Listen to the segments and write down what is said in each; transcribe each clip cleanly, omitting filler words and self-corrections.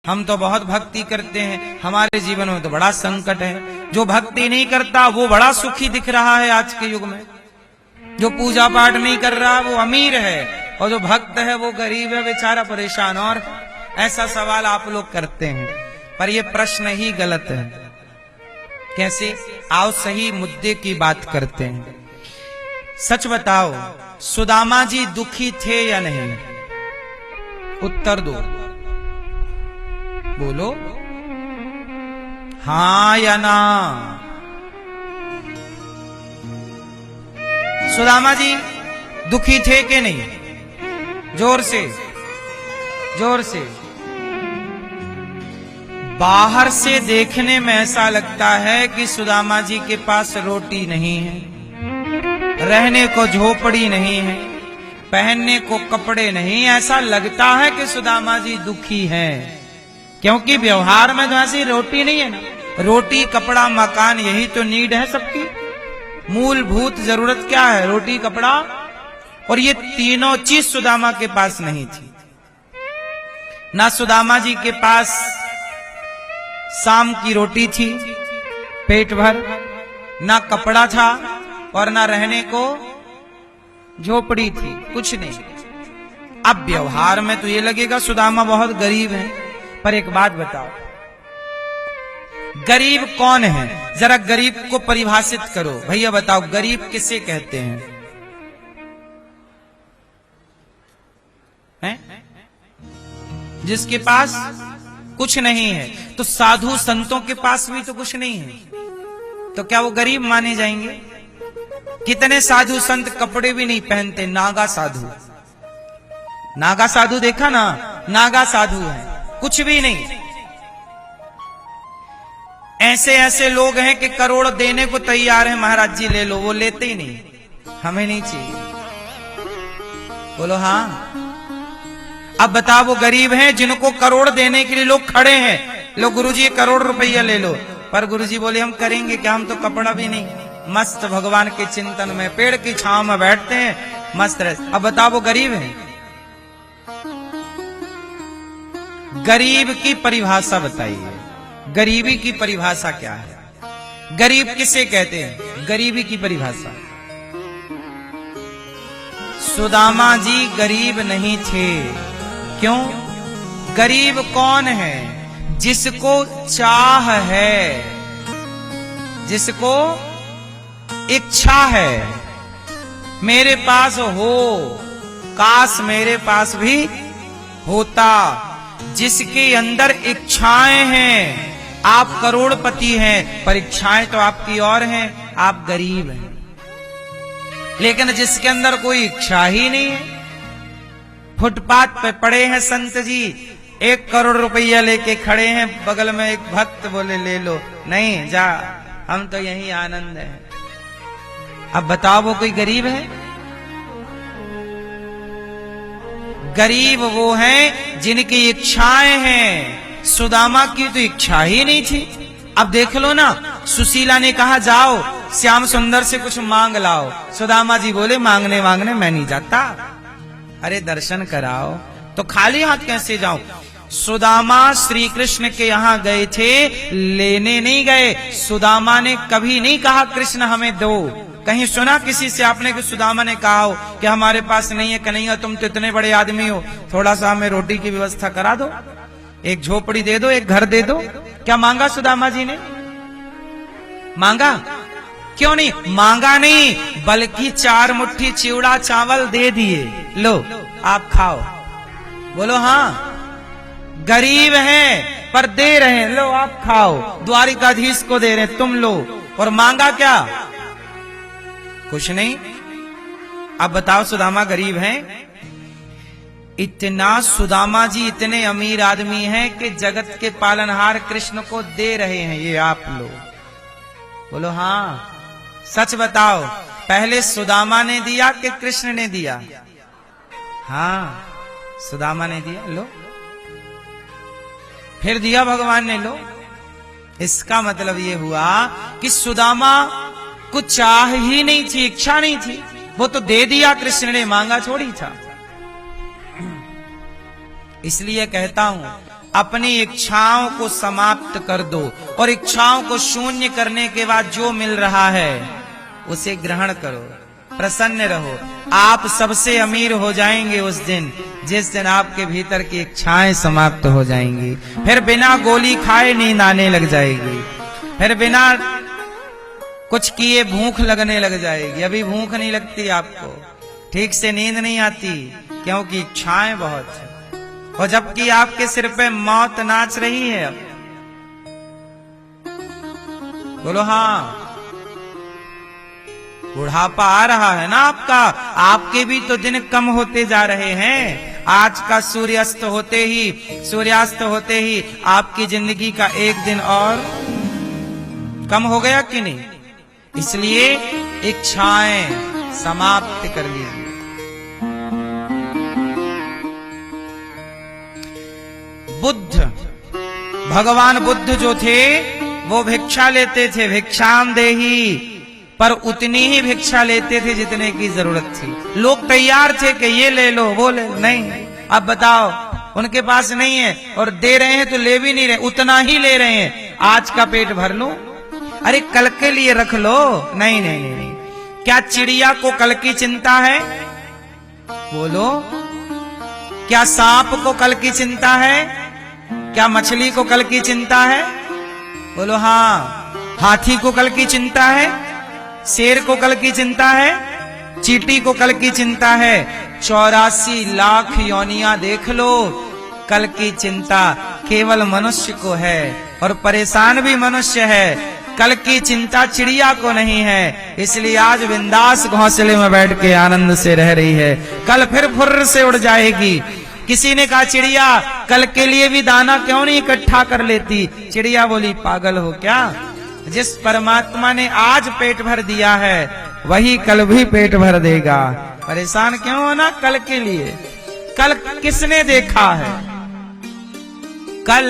हम तो बहुत भक्ति करते हैं, हमारे जीवन में तो बड़ा संकट है। जो भक्ति नहीं करता वो बड़ा सुखी दिख रहा है आज के युग में। जो पूजा पाठ नहीं कर रहा वो अमीर है, और जो भक्त है वो गरीब है, बेचारा परेशान। और ऐसा सवाल आप लोग करते हैं, पर ये प्रश्न ही गलत है। कैसे? आओ सही मुद्दे की बात करते हैं। सच बताओ, सुदामा जी दुखी थे या नहीं? उत्तर दो, बोलो हाँ या ना। सुदामा जी दुखी थे कि नहीं? जोर से, जोर से। बाहर से देखने में ऐसा लगता है कि सुदामा जी के पास रोटी नहीं है, रहने को झोपड़ी नहीं है, पहनने को कपड़े नहीं। ऐसा लगता है कि सुदामा जी दुखी हैं, क्योंकि व्यवहार में तो ऐसी रोटी नहीं है ना। रोटी, कपड़ा, मकान, यही तो नीड है सबकी। मूलभूत जरूरत क्या है? रोटी, कपड़ा। और ये तीनों चीज सुदामा के पास नहीं थी। ना सुदामा जी के पास शाम की रोटी थी पेट भर, ना कपड़ा था, और ना रहने को झोपड़ी थी, कुछ नहीं। अब व्यवहार में तो ये लगेगा सुदामा बहुत गरीब है, पर एक बात बताओ, गरीब कौन है? जरा गरीब को परिभाषित करो भैया, बताओ गरीब किसे कहते हैं? जिसके पास कुछ नहीं है। तो साधु संतों के पास भी तो कुछ नहीं है, तो क्या वो गरीब माने जाएंगे? कितने साधु संत कपड़े भी नहीं पहनते। नागा साधु, नागा साधु देखा ना? नागा साधु है, कुछ भी नहीं। ऐसे ऐसे लोग हैं कि करोड़ देने को तैयार है, महाराज जी ले लो, वो लेते ही नहीं, हमें नहीं चाहिए। बोलो हाँ। अब बताओ, वो गरीब हैं जिनको करोड़ देने के लिए लोग खड़े हैं। लो गुरुजी 1 करोड़ रुपया ले लो, पर गुरुजी बोले हम करेंगे क्या, हम तो कपड़ा भी नहीं, मस्त भगवान के चिंतन में पेड़ की छांव में बैठते हैं, मस्त रहे। अब बताओ वो गरीब है? गरीब की परिभाषा बताइए, गरीबी की परिभाषा क्या है? गरीब किसे कहते हैं? गरीबी की परिभाषा। सुदामा जी गरीब नहीं थे। क्यों? गरीब कौन है? जिसको चाह है, जिसको इच्छा है, मेरे पास हो, काश मेरे पास भी होता। जिसके अंदर इच्छाएं हैं। आप करोड़पति हैं, पर इच्छाएं तो आपकी और हैं, आप गरीब हैं। लेकिन जिसके अंदर कोई इच्छा ही नहीं है, फुटपाथ पे पड़े हैं संत जी, 1 करोड़ रुपया लेके खड़े हैं, बगल में एक भक्त बोले ले लो, नहीं जा, हम तो यही आनंद है। अब बताओ वो कोई गरीब है? गरीब वो हैं जिनकी इच्छाएं हैं। सुदामा की तो इच्छा ही नहीं थी। अब देख लो ना, सुशीला ने कहा जाओ श्याम सुंदर से कुछ मांग लाओ। सुदामा जी बोले मांगने मांगने मैं नहीं जाता। अरे दर्शन कराओ, तो खाली हाथ कैसे जाऊं? सुदामा श्री कृष्ण के यहाँ गए थे, लेने नहीं गए। सुदामा ने कभी नहीं कहा कृष्ण हमें दो। कहीं सुना किसी से आपने कि सुदामा ने कहा हो कि हमारे पास नहीं है, कन्हैया तुम तो इतने बड़े आदमी हो, थोड़ा सा हमें रोटी की व्यवस्था करा दो, एक झोपड़ी दे दो, एक घर दे दो? क्या मांगा सुदामा जी ने? मांगा? क्यों नहीं मांगा? नहीं, बल्कि 4 मुट्ठी चिवड़ा चावल दे दिए, लो आप खाओ। बोलो हाँ। गरीब हैं पर दे रहे हैं, लो आप खाओ। द्वारिकाधीश को दे रहे हैं, तुम लो। और मांगा क्या? कुछ नहीं। अब बताओ लोग गरीब हैं? इतना सुदामा जी इतने अमीर आदमी हैं कि जगत के पालनहार कृष्ण को दे रहे हैं, ये आप लोग। बोलो हाँ। सच बताओ, पहले सुदामा ने दिया कि कृष्ण ने दिया? हाँ, सुदामा ने दिया, लो। फिर दिया भगवान ने, लो। इसका मतलब ये हुआ कि सुदामा को चाह ही नहीं थी, इच्छा नहीं थी, वो तो दे दिया कृष्ण ने, मांगा थोड़ी था। इसलिए कहता हूं अपनी इच्छाओं को समाप्त कर दो और इच्छाओं को शून्य करने के बाद जो मिल रहा है उसे ग्रहण करो, प्रसन्न रहो। आप सबसे अमीर हो जाएंगे उस दिन जिस दिन आपके भीतर की इच्छाएं समाप्त हो जाएंगी। फिर बिना गोली खाए नींद आने लग जाएगी, फिर बिना कुछ किए भूख लगने लग जाएगी। अभी भूख नहीं लगती आपको, ठीक से नींद नहीं आती, क्योंकि इच्छाएं बहुत है। और जबकि आपके सिर पे मौत नाच रही है। अब बोलो हाँ, बुढ़ापा आ रहा है ना आपका, आपके भी तो दिन कम होते जा रहे हैं। आज का सूर्यास्त होते ही आपकी जिंदगी का एक दिन और कम हो गया कि नहीं? इसलिए इच्छाएं समाप्त कर लीजिए। बुद्ध, भगवान बुद्ध जो थे वो भिक्षा लेते थे, भिक्षाम देही, पर उतनी ही भिक्षा लेते थे जितने की जरूरत थी। लोग तैयार थे कि ये ले लो वो ले लो, नहीं। अब बताओ, उनके पास नहीं है और दे रहे हैं तो ले भी नहीं रहे, उतना ही ले रहे हैं। आज का पेट भर लो, अरे कल के लिए रख लो। नहीं नहीं नहीं, नहीं। क्या चिड़िया को कल की चिंता है? बोलो, क्या सांप को कल की चिंता है? क्या मछली को कल की चिंता है? बोलो हाँ। हाथी को कल की चिंता है? शेर को कल की चिंता है? चींटी को कल की चिंता है? 84 लाख योनियां देख लो, कल की चिंता केवल मनुष्य को है और परेशान भी मनुष्य है। कल की चिंता चिड़िया को नहीं है, इसलिए आज बिंदास घोंसले में बैठ के आनंद से रह रही है। कल फिर फुर्र से उड़ जाएगी। किसी ने कहा चिड़िया कल के लिए भी दाना क्यों नहीं इकट्ठा कर लेती? चिड़िया बोली पागल हो क्या? जिस परमात्मा ने आज पेट भर दिया है वही कल भी पेट भर देगा। परेशान क्यों होना कल के लिए? कल किसने देखा है? कल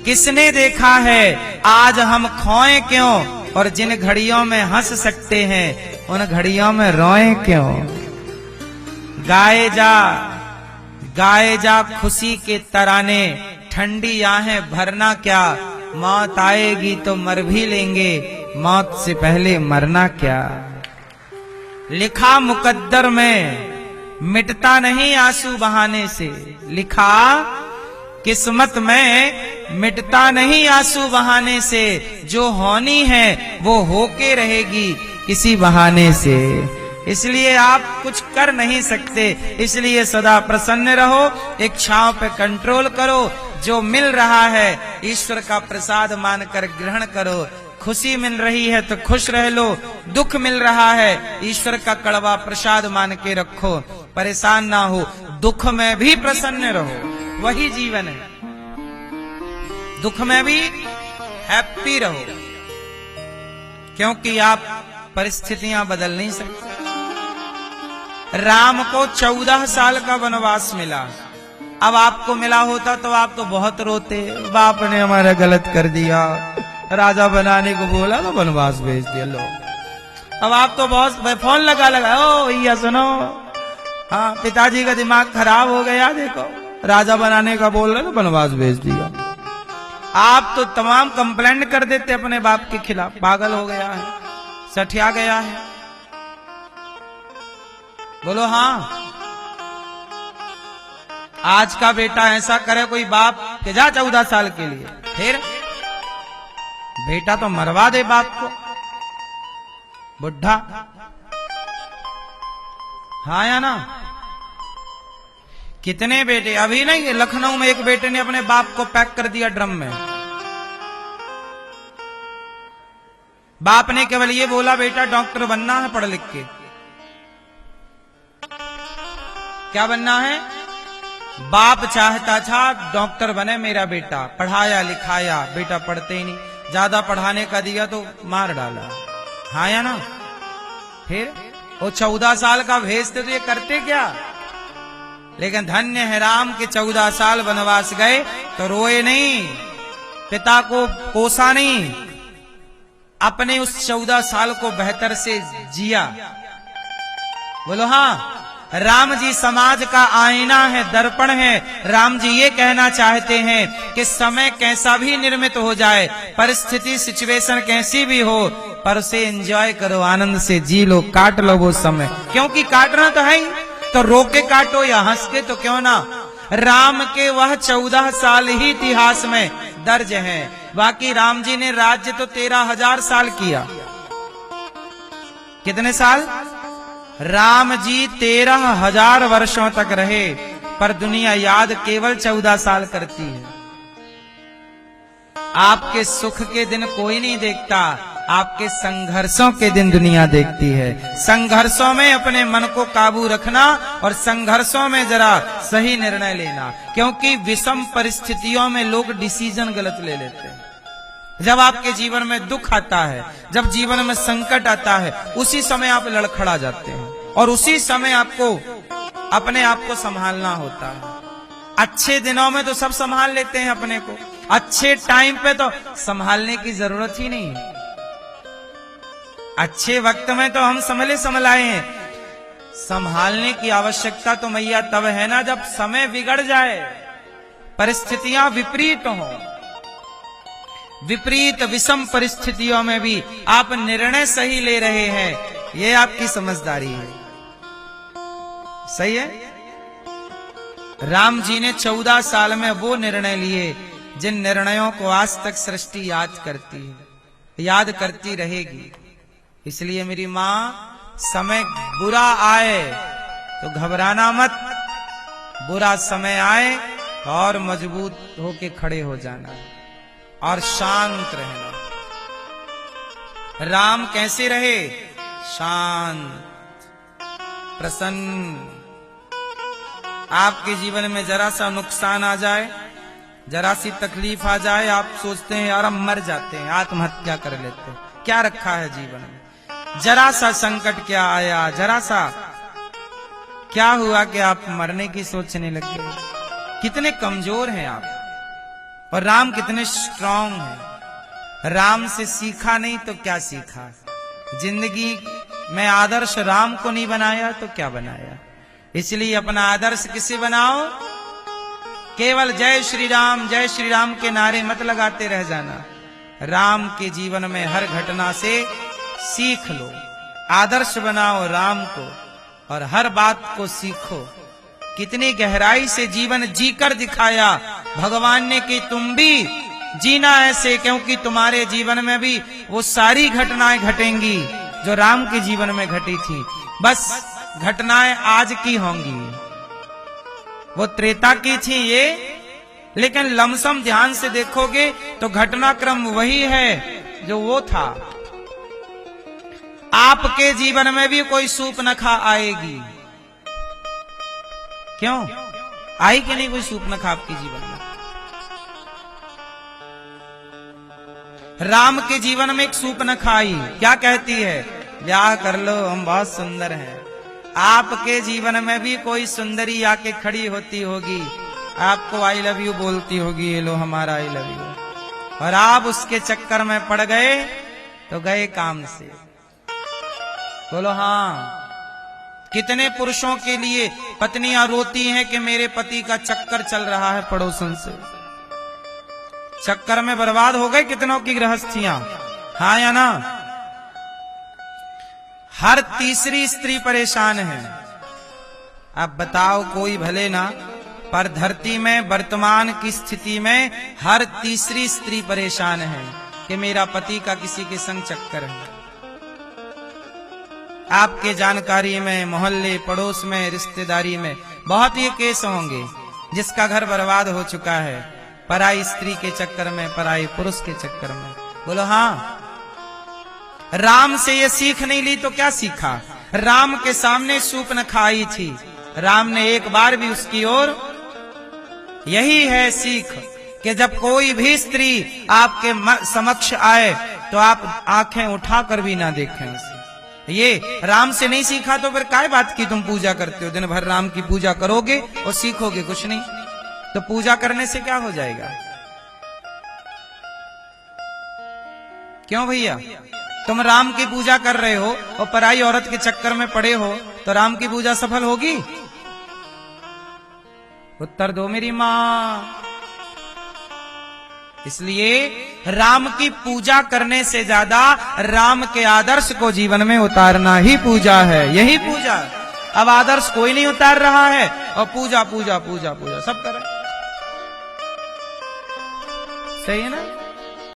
किसने देखा है? आज हम खोए क्यों? और जिन घड़ियों में हंस सकते हैं उन घड़ियों में रोए क्यों? गाए जा खुशी के तराने, ठंडी आहें भरना क्या? मौत आएगी तो मर भी लेंगे, मौत से पहले मरना क्या? लिखा मुकद्दर में मिटता नहीं आंसू बहाने से, लिखा किस्मत में मिटता नहीं आंसू बहाने से। जो होनी है वो होके रहेगी किसी बहाने से। इसलिए आप कुछ कर नहीं सकते, इसलिए सदा प्रसन्न रहो, इच्छाओं पे कंट्रोल करो। जो मिल रहा है ईश्वर का प्रसाद मानकर ग्रहण करो। खुशी मिल रही है तो खुश रह लो, दुख मिल रहा है ईश्वर का कड़वा प्रसाद मान के रखो, परेशान ना हो। दुख में भी प्रसन्न रहो, वही जीवन है। दुख में भी हैप्पी रहो, क्योंकि आप परिस्थितियां बदल नहीं सकते। राम को 14 साल का वनवास मिला, अब आपको मिला होता तो आप तो बहुत रोते, बाप ने हमारा गलत कर दिया, राजा बनाने को बोला तो वनवास भेज दिया। लो अब आप तो बहुत फोन लगा ओ भैया सुनो, हाँ पिताजी का दिमाग खराब हो गया, देखो राजा बनाने का बोल रहे तो वनवास भेज दिया। आप तो तमाम कंप्लेंट कर देते अपने बाप के खिलाफ, पागल हो गया है, सठिया गया है। बोलो हाँ। आज का बेटा ऐसा करे कोई बाप के जा 14 साल के लिए, फिर बेटा तो मरवा दे बाप को, बुढ़ा। हाँ या ना? कितने बेटे, अभी नहीं लखनऊ में एक बेटे ने अपने बाप को पैक कर दिया ड्रम में। बाप ने केवल ये बोला बेटा डॉक्टर बनना है पढ़ लिख के। क्या बनना है? बाप चाहता था डॉक्टर बने मेरा बेटा, पढ़ाया लिखाया, बेटा पढ़ते ही नहीं, ज्यादा पढ़ाने का दिया तो मार डाला। हाँ या ना? फिर वो 14 साल का भेजते तो ये करते क्या? लेकिन धन्य है राम के 14 साल वनवास गए तो रोए नहीं, पिता को कोसा नहीं, अपने उस 14 साल को बेहतर से जिया। बोलो हाँ। राम जी समाज का आईना है, दर्पण है। राम जी ये कहना चाहते हैं कि समय कैसा भी निर्मित हो जाए, परिस्थिति सिचुएशन कैसी भी हो, पर उसे एंजॉय करो, आनंद से जी लो, काट लो वो समय, क्योंकि काटना तो है ही, तो रो के काटो या हंस के तो क्यों ना। राम के वह 14 साल ही इतिहास में दर्ज हैं। बाकी राम जी ने राज्य तो 13,000 साल किया। कितने साल? राम जी 13,000 वर्षों तक रहे, पर दुनिया याद केवल 14 साल करती है। आपके सुख के दिन कोई नहीं देखता, आपके संघर्षों के दिन दुनिया देखती है। संघर्षों में अपने मन को काबू रखना और संघर्षों में जरा सही निर्णय लेना, क्योंकि विषम परिस्थितियों में लोग डिसीजन गलत ले लेते हैं। जब आपके जीवन में दुख आता है, जब जीवन में संकट आता है, उसी समय आप लड़खड़ा जाते हैं और उसी समय आपको अपने आप को संभालना होता है। अच्छे दिनों में तो सब संभाल लेते हैं अपने को, अच्छे टाइम पे तो संभालने की जरूरत ही नहीं है। अच्छे वक्त में तो हम संभले संभलाए हैं, संभालने की आवश्यकता तो मैया तब है ना जब समय बिगड़ जाए, परिस्थितियां विपरीत हों। विपरीत विषम परिस्थितियों में भी आप निर्णय सही ले रहे हैं, ये आपकी समझदारी है। सही है। राम जी ने 14 साल में वो निर्णय लिए जिन निर्णयों को आज तक सृष्टि याद करती है, याद करती रहेगी। इसलिए मेरी मां, समय बुरा आए तो घबराना मत, बुरा समय आए और मजबूत होके खड़े हो जाना और शांत रहना। राम कैसे रहे? शांत, प्रसन्न। आपके जीवन में जरा सा नुकसान आ जाए, जरा सी तकलीफ आ जाए, आप सोचते हैं यार हम मर जाते हैं, आत्महत्या कर लेते हैं। क्या रखा है जीवन में? जरा सा संकट क्या आया, जरा सा क्या हुआ कि आप मरने की सोचने लगे? कितने कमजोर हैं आप, और राम कितने स्ट्रांग हैं। राम से सीखा नहीं तो क्या सीखा? जिंदगी में आदर्श राम को नहीं बनाया तो क्या बनाया? इसलिए अपना आदर्श किसे बनाओ? केवल जय श्री राम के नारे मत लगाते रह जाना। राम के जीवन में हर घटना से सीख लो, आदर्श बनाओ राम को और हर बात को सीखो। कितनी गहराई से जीवन जीकर दिखाया भगवान ने कि तुम भी जीना ऐसे, क्योंकि तुम्हारे जीवन में भी वो सारी घटनाएं घटेंगी जो राम के जीवन में घटी थी। बस घटनाएं आज की होंगी, वो त्रेता की थी ये, लेकिन लमसम ध्यान से देखोगे तो घटनाक्रम वही है जो वो था। आपके जीवन में भी कोई सूर्पनखा आएगी। क्यों आई कि नहीं कोई सूर्पनखा आपके जीवन में? राम के जीवन में एक सूर्पनखा आई, क्या कहती है? ब्याह कर लो, हम बहुत सुंदर हैं। आपके जीवन में भी कोई सुंदरी आके खड़ी होती होगी, आपको आई लव यू बोलती होगी, ये लो हमारा आई लव यू, और आप उसके चक्कर में पड़ गए तो गए काम से। बोलो हाँ। कितने पुरुषों के लिए पत्नियां रोती हैं कि मेरे पति का चक्कर चल रहा है पड़ोसन से, चक्कर में बर्बाद हो गए कितनों की गृहस्थियां। हाँ या ना? हर तीसरी स्त्री परेशान है। अब बताओ, कोई भले ना, पर धरती में वर्तमान की स्थिति में हर तीसरी स्त्री परेशान है कि मेरा पति का किसी के संग चक्कर है। आपके जानकारी में, मोहल्ले पड़ोस में, रिश्तेदारी में बहुत ये केस होंगे जिसका घर बर्बाद हो चुका है पराई स्त्री के चक्कर में, पराई पुरुष के चक्कर में। बोलो हाँ। राम से ये सीख नहीं ली तो क्या सीखा? राम के सामने सूर्पनखा आई थी, राम ने एक बार भी उसकी ओर, यही है सीख कि जब कोई भी स्त्री आपके समक्ष आए तो आप आंखें उठाकर भी ना देखें उसे। ये राम से नहीं सीखा तो फिर काय बात की तुम पूजा करते हो? दिन भर राम की पूजा करोगे और सीखोगे कुछ नहीं, तो पूजा करने से क्या हो जाएगा? क्यों भैया? तुम राम की पूजा कर रहे हो और पराई औरत के चक्कर में पड़े हो, तो राम की पूजा सफल होगी? उत्तर दो मेरी मां। इसलिए राम की पूजा करने से ज्यादा राम के आदर्श को जीवन में उतारना ही पूजा है, यही पूजा। अब आदर्श कोई नहीं उतार रहा है और पूजा पूजा पूजा पूजा सब कर रहे। सही है ना?